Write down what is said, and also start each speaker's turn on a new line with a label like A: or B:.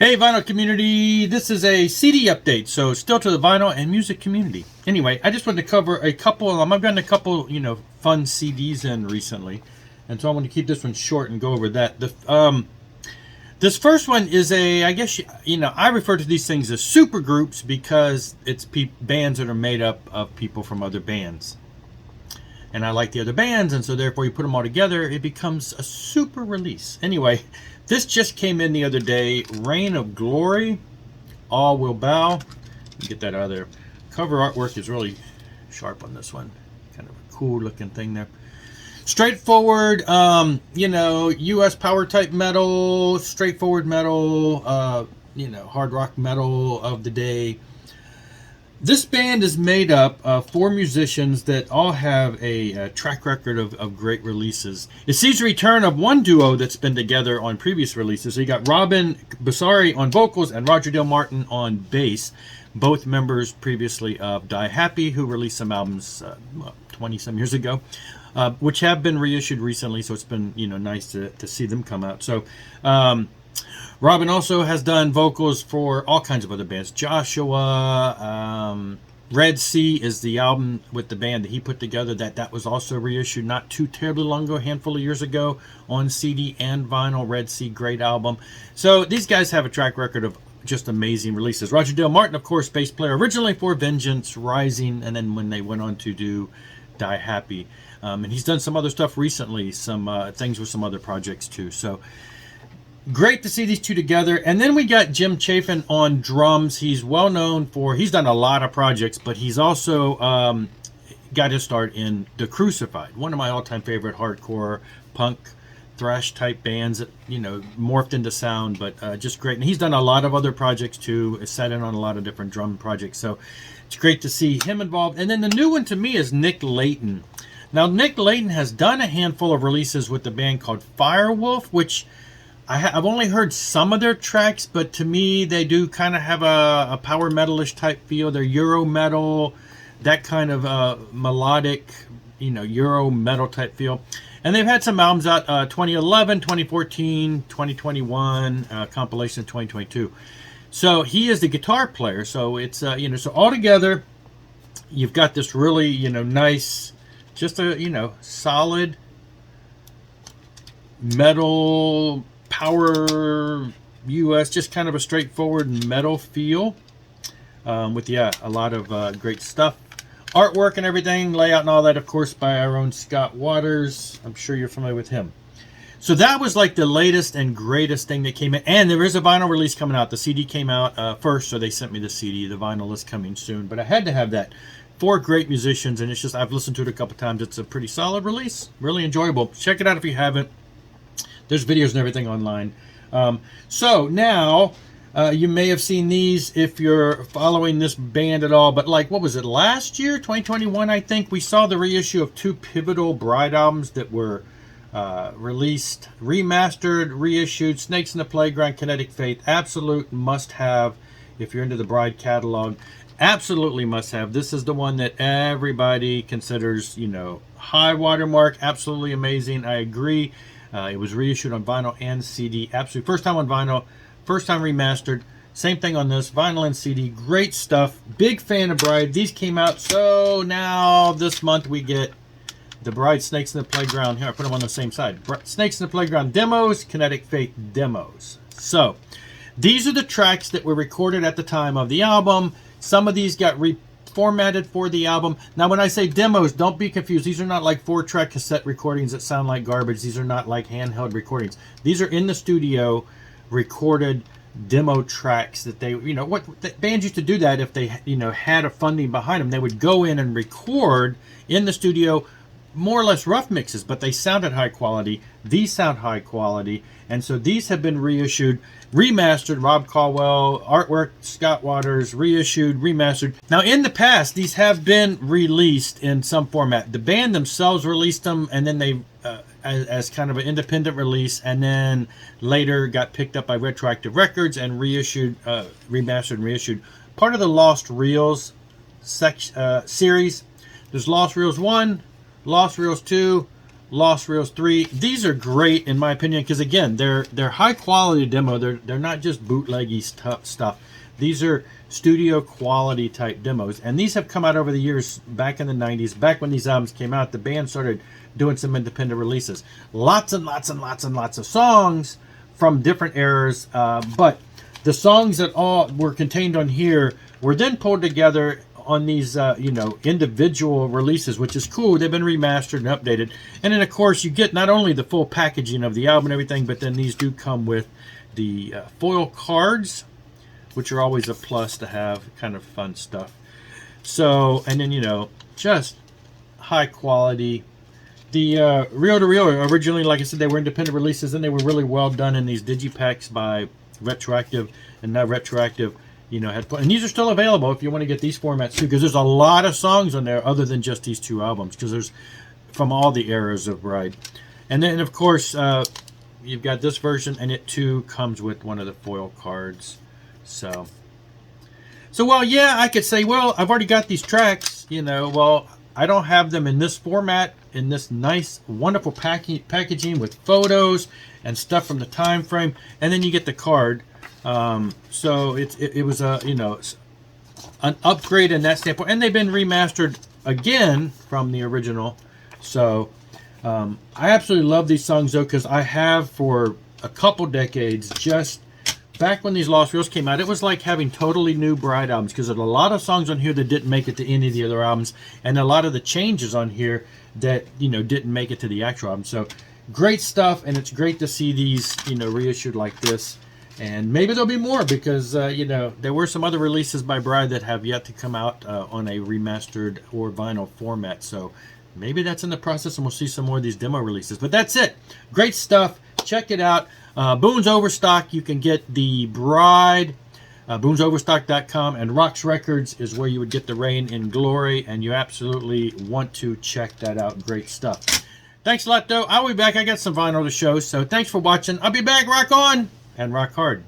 A: Hey vinyl community, this is a CD update, so still to the vinyl and music community. Anyway, I just wanted to cover a couple, I've gotten a couple, fun CDs in recently, and so I want to keep this one short and go over that. This first one is I guess, I refer to these things as supergroups because it's bands that are made up of people from other bands. And I like the other bands, and so therefore you put them all together, it becomes a super release. Anyway, this just came in the other day. Reign of Glory, All Will Bow. Get that out of there. Cover artwork is really sharp on this one. Kind of a cool looking thing there. Straightforward, US power type metal, straightforward metal, hard rock metal of the day. This band is made up of 4 musicians that all have a track record of great releases. It sees the return of one duo that's been together on previous releases. So you got Robin Basari on vocals and Roger Dale Martin on bass, both members previously of Die Happy, who released some albums 20-some years ago, which have been reissued recently, so it's been nice to see them come out. So Robin also has done vocals for all kinds of other bands. Joshua, Red Sea is the album with the band that he put together that was also reissued not too terribly long ago, a handful of years ago, on CD and vinyl. Red Sea, great album. So these guys have a track record of just amazing releases. Roger Dale Martin, of course, bass player originally for Vengeance Rising, and then when they went on to do Die Happy. And he's done some other stuff recently, some things with some other projects too. So great to see these two together. And then we got Jim Chafin on drums. He's well known he's done a lot of projects, but he's also got his start in The Crucified, one of my all-time favorite hardcore punk thrash type bands that morphed into sound, but just great. And he's done a lot of other projects too, sat in on a lot of different drum projects, so it's great to see him involved. And then the new one to me is Nick Layton. Now Nick Layton has done a handful of releases with the band called Firewolf, which I've only heard some of their tracks, but to me they do kind of have a power metalish type feel. They're Euro metal, that kind of melodic, Euro metal type feel. And they've had some albums out 2011, 2014, 2021, compilation of 2022. So he is the guitar player. So it's so all together you've got this really nice, just a solid metal power US, just kind of a straightforward metal feel with a lot of great stuff, artwork and everything, layout and all that, of course, by our own Scott Waters. I'm sure you're familiar with him. So that was like the latest and greatest thing that came in, and there is a vinyl release coming out. The CD came out first, so they sent me the CD. The vinyl is coming soon, but I had to have that. 4 great musicians, and it's just, I've listened to it a couple times. It's a pretty solid release, really enjoyable. Check it out if you haven't. There's videos and everything online. So now, you may have seen these if you're following this band at all, but like, what was it, last year, 2021, I think, we saw the reissue of 2 pivotal Bride albums that were released, remastered, reissued. Snakes in the Playground, Kinetic Faith, absolute must-have if you're into the Bride catalog. Absolutely must-have. This is the one that everybody considers, high watermark, absolutely amazing. I agree. It was reissued on vinyl and CD. Absolutely. First time on vinyl, first time remastered. Same thing on this, vinyl and CD. Great stuff. Big fan of Bride. These came out, so now this month we get the Bride Snakes in the Playground. Here, I put them on the same side. Snakes in the Playground demos, Kinetic Faith demos. So these are the tracks that were recorded at the time of the album. Some of these got reformatted for the album. Now, when I say demos, don't be confused. These are not like 4-track cassette recordings that sound like garbage. These are not like handheld recordings. These are in the studio recorded demo tracks that they, bands used to do that if they, had a funding behind them. They would go in and record in the studio more or less rough mixes, but they sounded high quality. These sound high quality, and so these have been reissued, remastered. Rob Caldwell, artwork, Scott Waters, reissued, remastered. Now, in the past, these have been released in some format. The band themselves released them, and then they, as kind of an independent release, and then later got picked up by Retroactive Records and reissued, remastered and reissued. Part of the Lost Reels series. There's Lost Reels 1, Lost Reels 2, Lost Reels 3. These are great in my opinion because again, they're high quality demo. They're not just bootleggy stuff. These are studio quality type demos, and these have come out over the years. Back in the 90s, back when these albums came out, the band started doing some independent releases. Lots and lots and lots and lots of songs from different eras, but the songs that all were contained on here were then pulled together on these individual releases, which is cool. They've been remastered and updated, and then of course you get not only the full packaging of the album and everything, but then these do come with the foil cards, which are always a plus to have. Kind of fun stuff. So, and then just high quality. The reel-to-reel originally, like I said, they were independent releases, and they were really well done in these digipacks by Retroactive, and now Retroactive and these are still available if you want to get these formats too, because there's a lot of songs on there other than just these two albums, because there's from all the eras of Bride. And then of course you've got this version, and it too comes with one of the foil cards. So well, yeah, I could say, well, I've already got these tracks, well, I don't have them in this format, in this nice wonderful packaging with photos and stuff from the time frame, and then you get the card. So it was an upgrade in that standpoint, and they've been remastered again from the original. So I absolutely love these songs though, because I have for a couple decades, just back when these Lost Reels came out, it was like having totally new Bride albums, because there's a lot of songs on here that didn't make it to any of the other albums, and a lot of the changes on here that didn't make it to the actual album. So great stuff, and it's great to see these reissued like this. And maybe there'll be more, because there were some other releases by Bride that have yet to come out on a remastered or vinyl format. So maybe that's in the process, and we'll see some more of these demo releases. But that's it. Great stuff. Check it out. Boone's Overstock. You can get the Bride. Boone'sOverstock.com, and Rocks Records is where you would get the Reign in Glory, and you absolutely want to check that out. Great stuff. Thanks a lot, though. I'll be back. I got some vinyl to show, so thanks for watching. I'll be back. Rock on and rock hard.